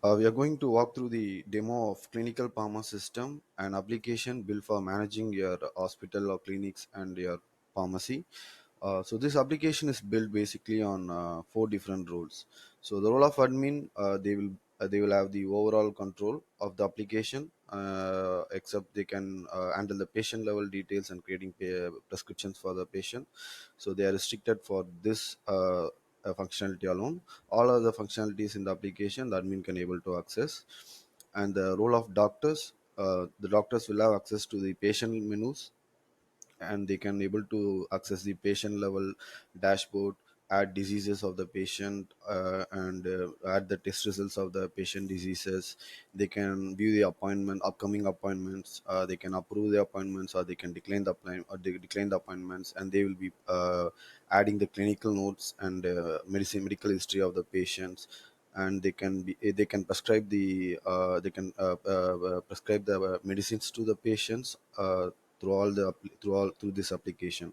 We are going to walk through the demo of Clinical Pharma System, an application built for managing your hospital or clinics and your pharmacy. So this application is built basically on four different roles. So the role of admin, they will have the overall control of the application, except they can handle the patient level details and creating prescriptions for the patient. So they are restricted for this functionality alone. All other functionalities in the application the admin can able to access. And the role of doctors, the doctors will have access to the patient menus, and they can able to access the patient level dashboard, add diseases of the patient, and add the test results of the patient diseases. They can view the upcoming appointments. They can approve the appointments, or they can decline the decline the appointments, and they will be adding the clinical notes and medical history of the patients. And they can prescribe prescribe the medicines to the patients through this application.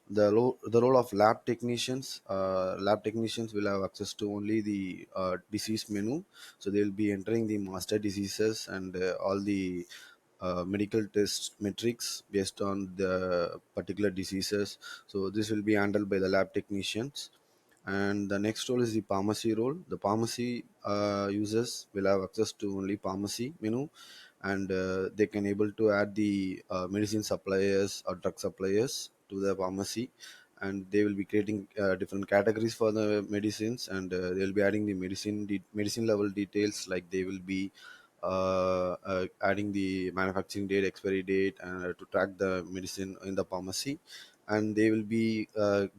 The role of lab technicians will have access to only the disease menu. So they will be entering the master diseases and all the medical test metrics based on the particular diseases. So this will be handled by the lab technicians. And the next role is the pharmacy role. The pharmacy users will have access to only pharmacy menu, and they can able to add the medicine suppliers or drug suppliers to the pharmacy. And they will be creating different categories for the medicines, and they will be adding the medicine level details, like they will be adding the manufacturing date, expiry date, to track the medicine in the pharmacy. And they will be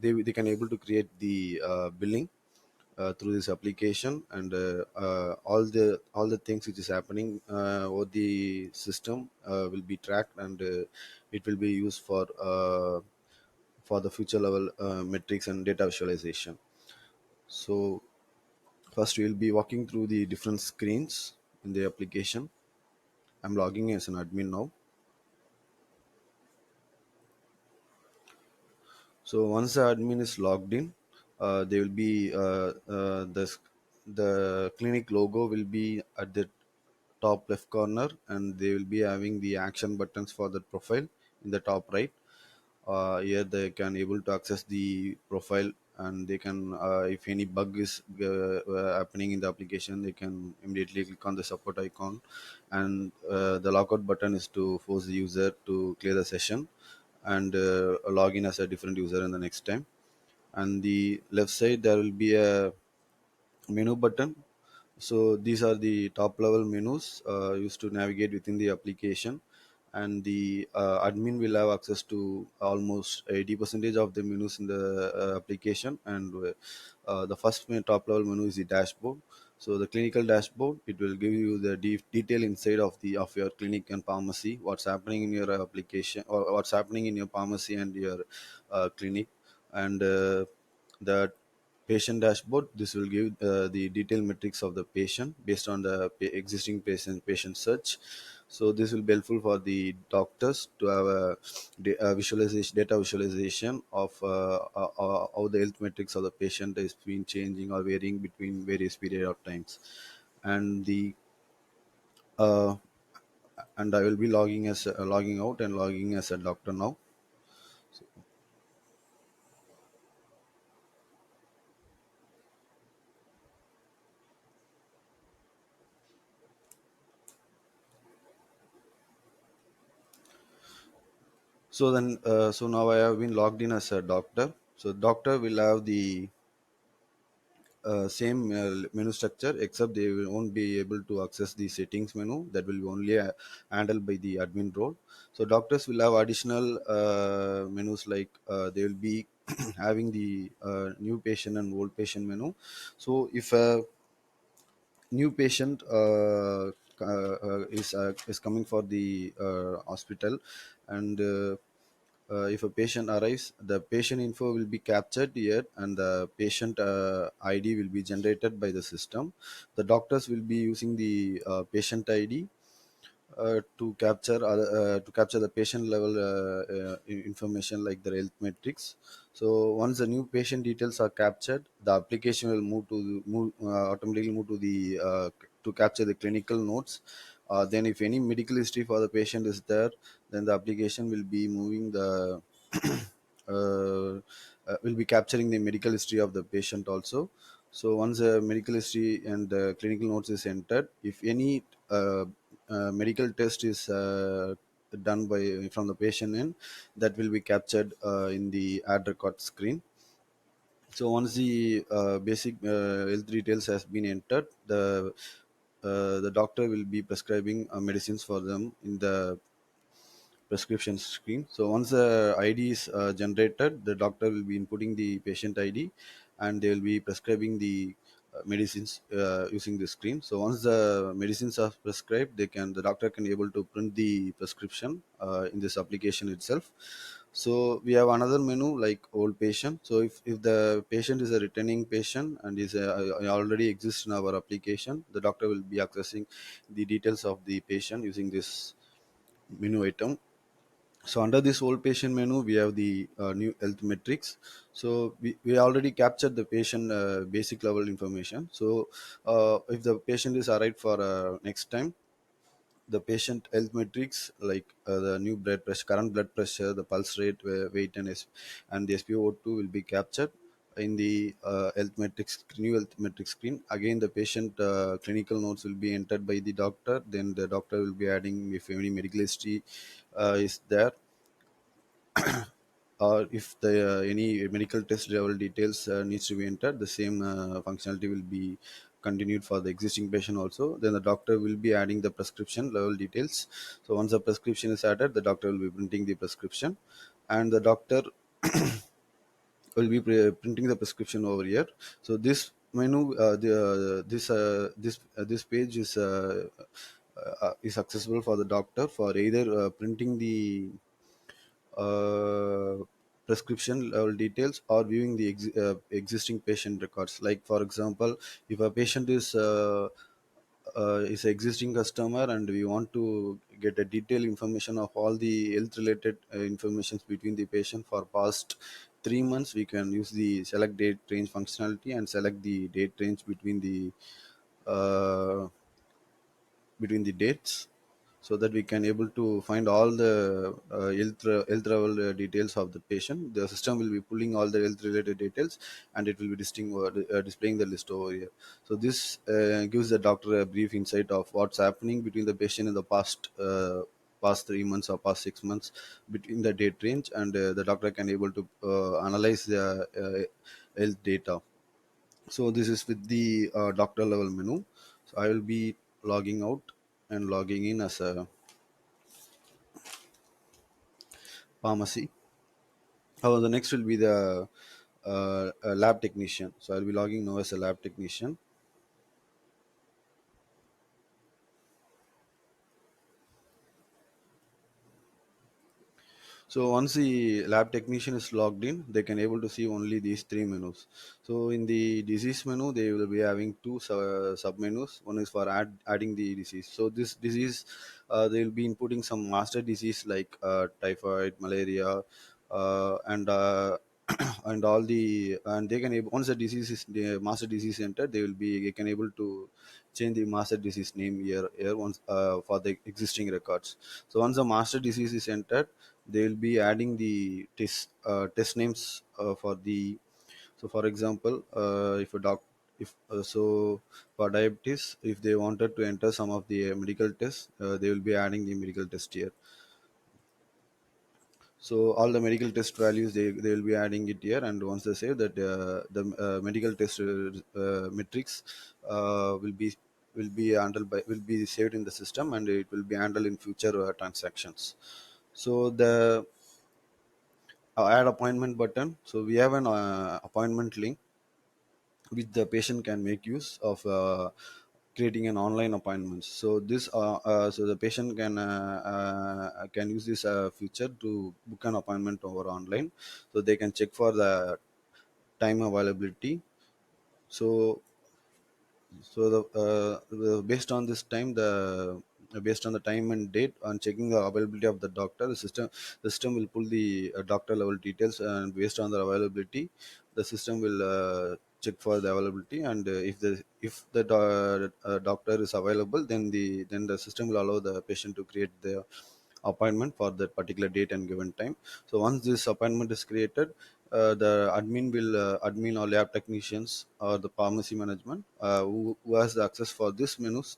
they can able to create the billing through this application. And all the things which is happening over the system will be tracked, and it will be used for the future level metrics and data visualization. So first we will be walking through the different screens in the application. I'm logging as an admin now. So once the admin is logged in, they will be the clinic logo will be at the top left corner, and they will be having the action buttons for the profile in the top right. Here they can able to access the profile, and they can if any bug is happening in the application, they can immediately click on the support icon. And the lockout button is to force the user to clear the session and log in as a different user in the next time. And the left side there will be a menu button. So these are the top level menus used to navigate within the application. And the admin will have access to almost 80 percentage of the menus in the application. And the first top level menu is the dashboard. So the clinical dashboard, it will give you the detail inside of your clinic and pharmacy, what's happening in your application, or what's happening in your pharmacy and your clinic. And the patient dashboard, this will give the detailed metrics of the patient based on the existing patient search. So this will be helpful for the doctors to have a visualization, data visualization of how the health metrics of the patient is been changing or varying between various period of times. And the uh, and I will be logging out and logging as a doctor now. So now I have been logged in as a doctor. So doctor will have the same menu structure, except they won't be able to access the settings menu. That will be only handled by the admin role. So doctors will have additional menus, like they will be having the new patient and old patient menu. So if a new patient is coming for the hospital, and if a patient arrives, the patient info will be captured here, and the patient ID will be generated by the system. The doctors will be using the patient ID to capture the patient level information like the health metrics. So once the new patient details are captured, the application will automatically move to the to capture the clinical notes. Then if any medical history for the patient is there, then the application will be moving the uh, will be capturing the medical history of the patient also. So once the medical history and the clinical notes is entered, if any medical test is done by from the patient end, that will be captured in the ad record screen. So once the basic health details has been entered, the doctor will be prescribing medicines for them in the prescription screen. So once the ID is generated, the doctor will be inputting the patient ID, and they will be prescribing the medicines using the screen. So once the medicines are prescribed, the doctor can able to print the prescription in this application itself. So we have another menu like old patient. So if the patient is a returning patient and is already exists in our application, the doctor will be accessing the details of the patient using this menu item. So under this old patient menu, we have the new health metrics. So we already captured the patient basic level information. So if the patient is arrived for next time, the patient health metrics like the new blood pressure, current blood pressure, the pulse rate, weight, and the SpO2 will be captured in the new health metrics screen. Again, the patient clinical notes will be entered by the doctor. Then the doctor will be adding if any medical history is there, or if the any medical test level details needs to be entered, the same functionality will be continued for the existing patient also. Then the doctor will be adding the prescription level details. So once the prescription is added, the doctor will be printing the prescription, and the doctor will be printing the prescription over here. So this menu this page is accessible for the doctor for either printing the uh, prescription level details or viewing the existing patient records. Like for example, if a patient is an existing customer and we want to get a detailed information of all the health related informations between the patient for past 3 months, we can use the select date range functionality and select the date range uh, between the dates, so that we can able to find all the health level details of the patient. The system will be pulling all the health related details, and it will be displaying the list over here. So this gives the doctor a brief insight of what's happening between the patient in the past 3 months or past 6 months between the date range, and the doctor can able to analyze the health data. So this is with the doctor level menu. So I will be logging out and logging in as a pharmacy. The next will be the a lab technician. So I'll be logging now as a lab technician. So once the lab technician is logged in, they can able to see only these three menus. So in the disease menu, they will be having two sub menus. One is for adding the disease. So this disease, they will be inputting some master disease like typhoid, malaria, and and all the and they can able, once the master disease entered, they can able to change the master disease name here once for the existing records. So once the master disease is entered, they will be adding the test names for the. So for example, if a doc if so for diabetes, if they wanted to enter some of the medical tests, they will be adding the medical test here. So all the medical test values, they will be adding it here, and once they save that, the medical test metrics will be saved in the system, and it will be handled in future transactions. So the add appointment button. So we have an appointment link which the patient can make use of creating an online appointment. So so the patient can use this feature to book an appointment over online. So they can check for the time availability. So based on this time, based on the time and date and checking the availability of the doctor. The system will pull the doctor level details, and based on the availability, the system will check for the availability. And if the doctor is available, then the system will allow the patient to create the appointment for that particular date and given time. So once this appointment is created, the admin or lab technicians or the pharmacy management, who has the access for this menus,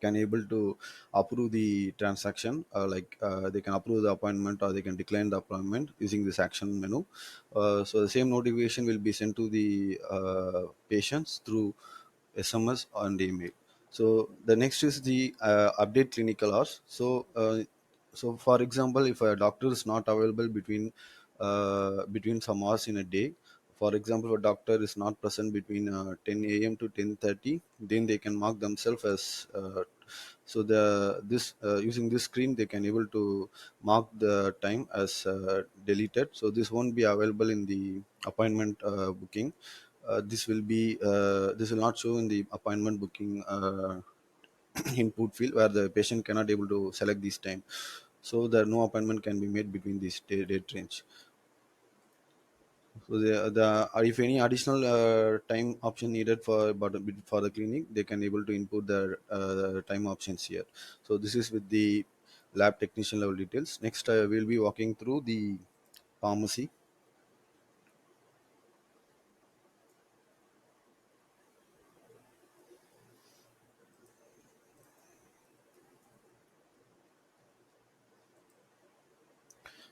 can able to approve the transaction, they can approve the appointment or they can decline the appointment using this action menu. So the same notification will be sent to the patients through SMS and email. So the next is the update clinical hours. So for example, if a doctor is not available between some hours in a day, for example, if a doctor is not present between 10 a.m. to 10:30, then they can mark themselves as so the this using this screen they can able to mark the time as deleted. So this won't be available in the appointment booking. This will not show in the appointment booking input field, where the patient cannot able to select this time. So there no appointment can be made between this date range. So if any additional time option needed for the clinic, they can able to input the time options here. So this is with the lab technician level details. Next, we'll be walking through the pharmacy.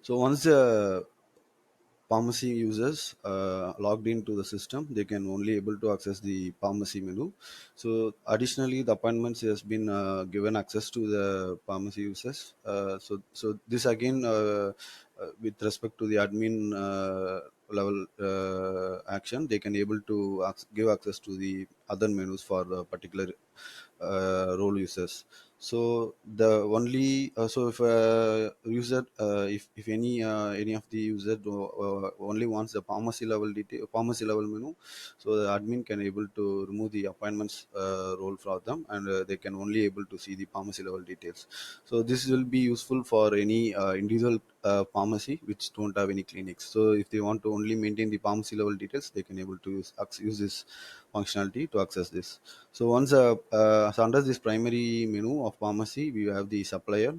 So once the pharmacy users logged into the system, they can only able to access the pharmacy menu. So additionally, the appointments has been given access to the pharmacy users. So this again, with respect to the admin level action, they can able to give access to the other menus for the particular role users. So the only so if user if any of the user only wants the pharmacy level menu, so the admin can able to remove the appointments role for them, and they can only able to see the pharmacy level details. So this will be useful for any individual pharmacy which don't have any clinics. So if they want to only maintain the pharmacy level details, they can able to use this functionality to access this. So under this primary menu of pharmacy, we have the supplier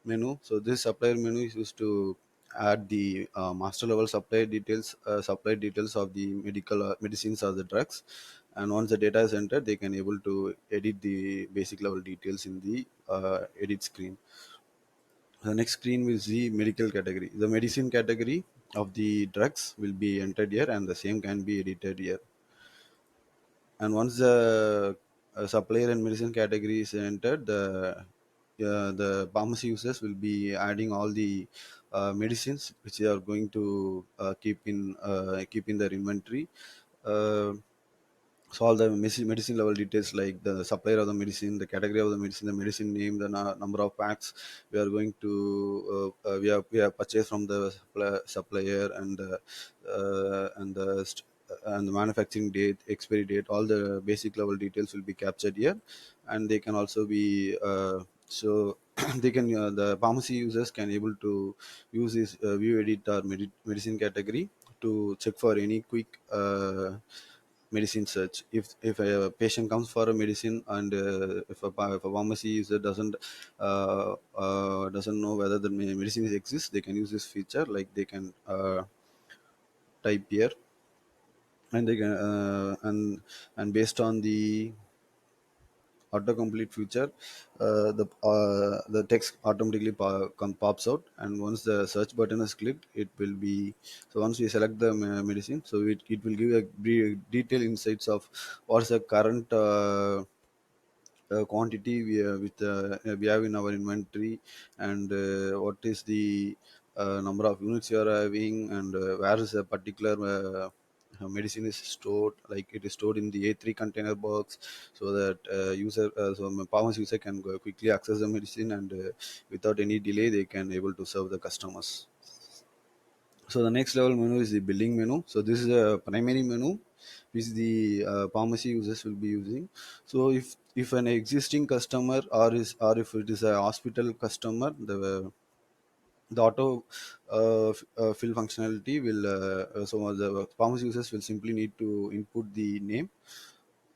menu. So this supplier menu is used to add the master level supply details of the medicines or the drugs. And once the data is entered, they can able to edit the basic level details in the edit screen. The next screen will see medical category. The medicine category of the drugs will be entered here, and the same can be edited here. And once the supplier and medicine category is entered, the pharmacy users will be adding all the medicines which they are going to keep in their inventory. Uh, so all the medicine level details, like the supplier of the medicine, the category of the medicine, the medicine name, the number of packs we are going to we have purchased from the supplier, and the manufacturing date, expiry date, all the basic level details will be captured here. And they can also be so they can the pharmacy users can able to use this view edit or medicine category to check for any quick medicine search. If a patient comes for a medicine, and if a pharmacy user doesn't know whether the medicine exists, they can use this feature, like they can type here, and they can and based on the autocomplete feature, the text automatically pops out. And once the search button is clicked, it will be, so once we select the medicine, so it will give a detailed insights of what's the current quantity we have in our inventory, and what is the number of units you are having, and where is a particular medicine is stored, like it is stored in the A3 container box, so that pharmacy user can go quickly access the medicine, and without any delay they can able to serve the customers. So the next level menu is the billing menu. So this is a primary menu which the pharmacy users will be using. So if an existing customer, or if it is a hospital customer, the auto fill functionality will so the pharmacy users will simply need to input the name.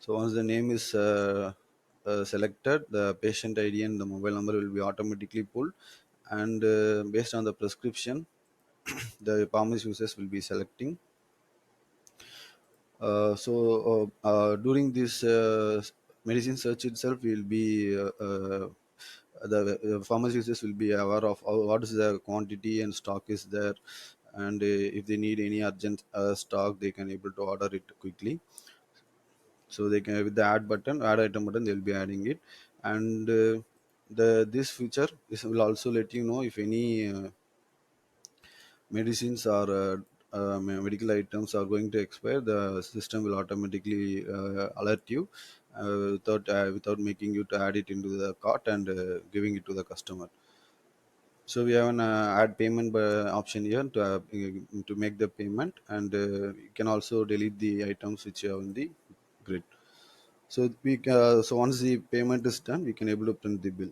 So once the name is selected, the patient ID and the mobile number will be automatically pulled, and based on the prescription, the pharmacy users will be selecting. During this medicine search itself, will be the pharmacy users will be aware of what is the quantity and stock is there, and if they need any urgent stock, they can able to order it quickly. So they can, with the add button, add item button, they'll be adding it, and the this feature is will also let you know if any medicines or medical items are going to expire. The system will automatically alert you without making you to add it into the cart and giving it to the customer. So we have an add payment option here to make the payment, and you can also delete the items which you have in the grid. So once the payment is done, we can able to print the bill.